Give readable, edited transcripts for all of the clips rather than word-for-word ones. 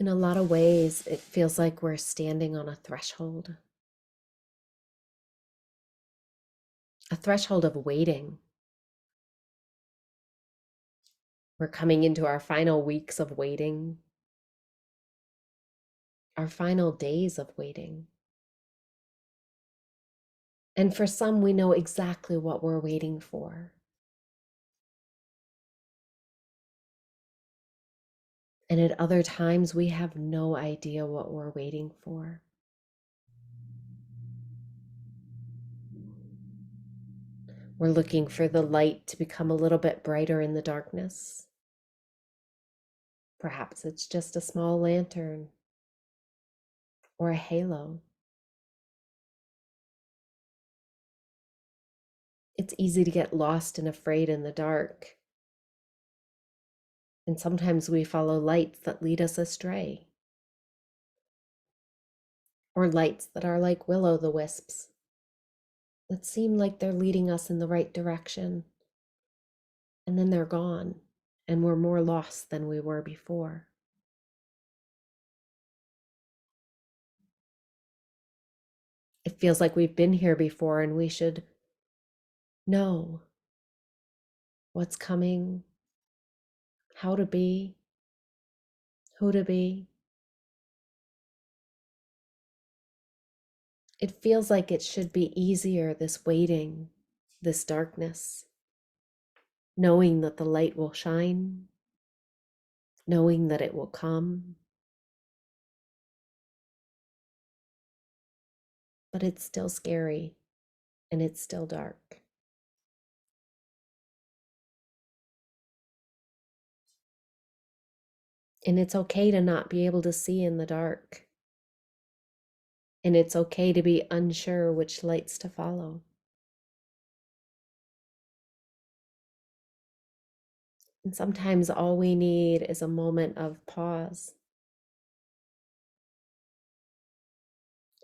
In a lot of ways, it feels like we're standing on a threshold of waiting. We're coming into our final weeks of waiting, our final days of waiting. And for some, we know exactly what we're waiting for. And at other times, we have no idea what we're waiting for. We're looking for the light to become a little bit brighter in the darkness. Perhaps it's just a small lantern or a halo. It's easy to get lost and afraid in the dark. And sometimes we follow lights that lead us astray, or lights that are like will-o'-the-wisps that seem like they're leading us in the right direction, and then they're gone, and we're more lost than we were before. It feels like we've been here before and we should know what's coming, how to be, who to be. It feels like it should be easier, this waiting, this darkness, knowing that the light will shine, knowing that it will come. But it's still scary and it's still dark. And it's okay to not be able to see in the dark. And it's okay to be unsure which lights to follow. And sometimes all we need is a moment of pause,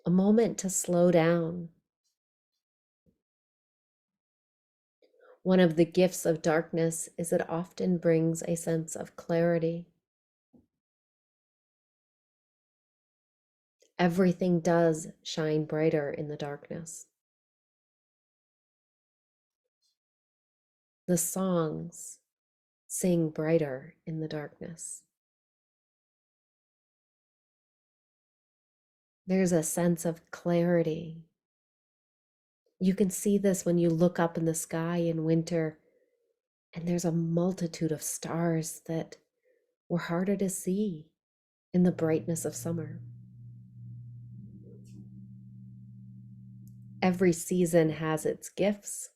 a moment to slow down. One of the gifts of darkness is it often brings a sense of clarity. Everything does shine brighter in the darkness. The songs sing brighter in the darkness. There's a sense of clarity. You can see this when you look up in the sky in winter, and there's a multitude of stars that were harder to see in the brightness of summer. Every season has its gifts,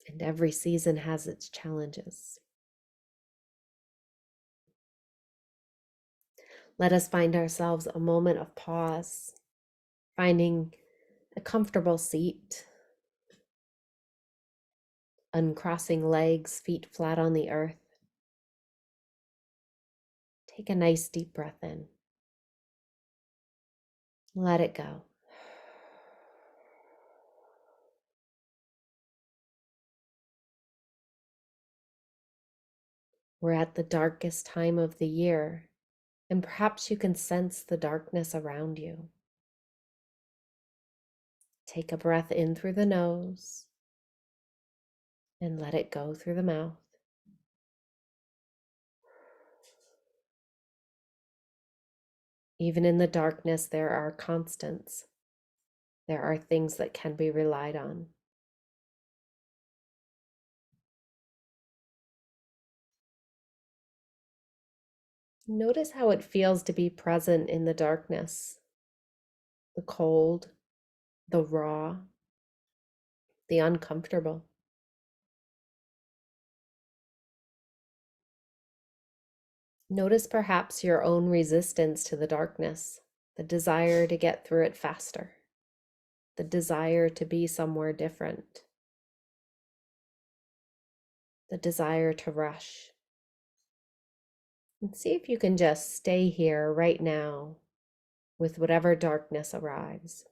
and every season has its challenges. Let us find ourselves a moment of pause, finding a comfortable seat, uncrossing legs, feet flat on the earth. Take a nice deep breath in. Let it go. We're at the darkest time of the year, and perhaps you can sense the darkness around you. Take a breath in through the nose and let it go through the mouth. Even in the darkness, there are constants. There are things that can be relied on. Notice how it feels to be present in the darkness, the cold, the raw, the uncomfortable. Notice perhaps your own resistance to the darkness, the desire to get through it faster, the desire to be somewhere different, the desire to rush. And see if you can just stay here right now with whatever darkness arrives.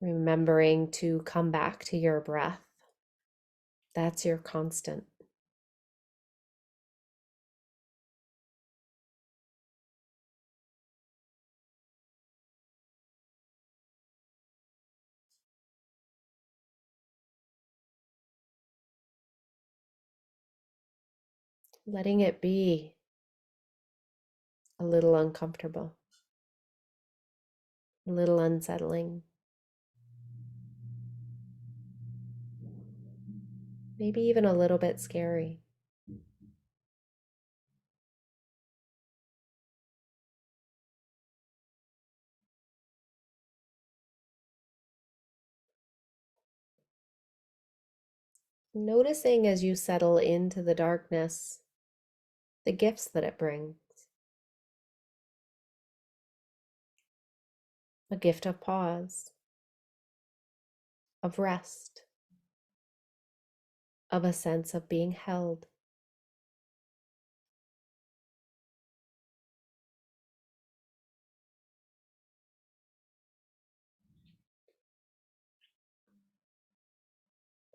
Remembering to come back to your breath That's your constant. Letting it be a little uncomfortable, a little unsettling, maybe even a little bit scary. Noticing as you settle into the darkness, the gifts that it brings. A gift of pause, of rest, of a sense of being held.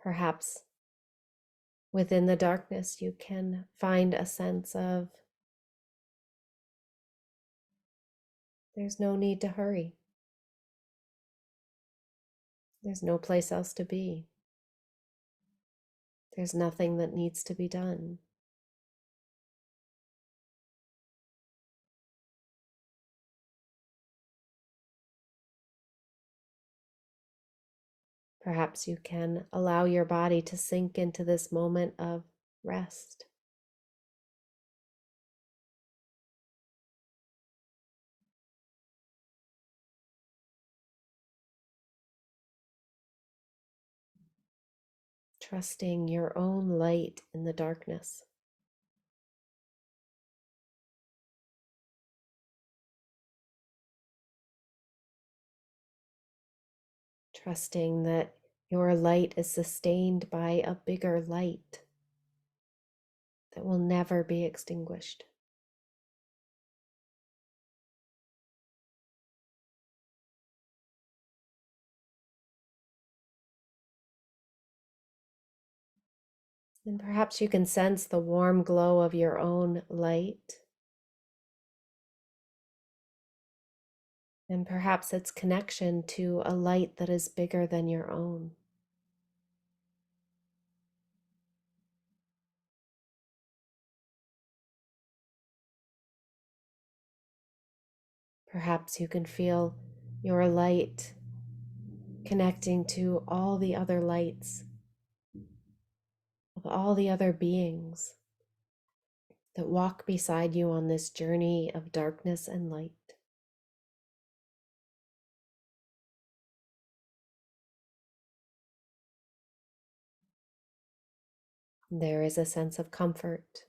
Perhaps within the darkness, you can find a sense of there's no need to hurry. There's no place else to be. There's nothing that needs to be done. Perhaps you can allow your body to sink into this moment of rest. Trusting your own light in the darkness. Trusting that your light is sustained by a bigger light that will never be extinguished. And perhaps you can sense the warm glow of your own light. And perhaps its connection to a light that is bigger than your own. Perhaps you can feel your light connecting to all the other lights of all the other beings that walk beside you on this journey of darkness and light. There is a sense of comfort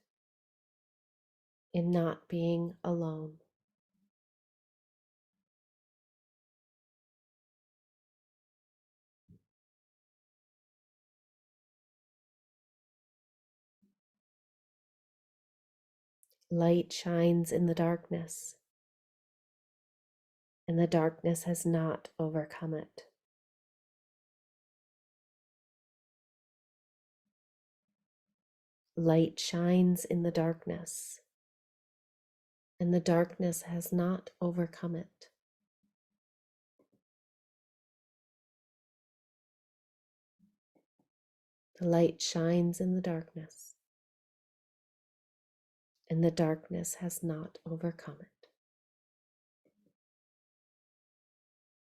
in not being alone. Light shines in the darkness, and the darkness has not overcome it. Light shines in the darkness, and the darkness has not overcome it. The light shines in the darkness, and the darkness has not overcome it.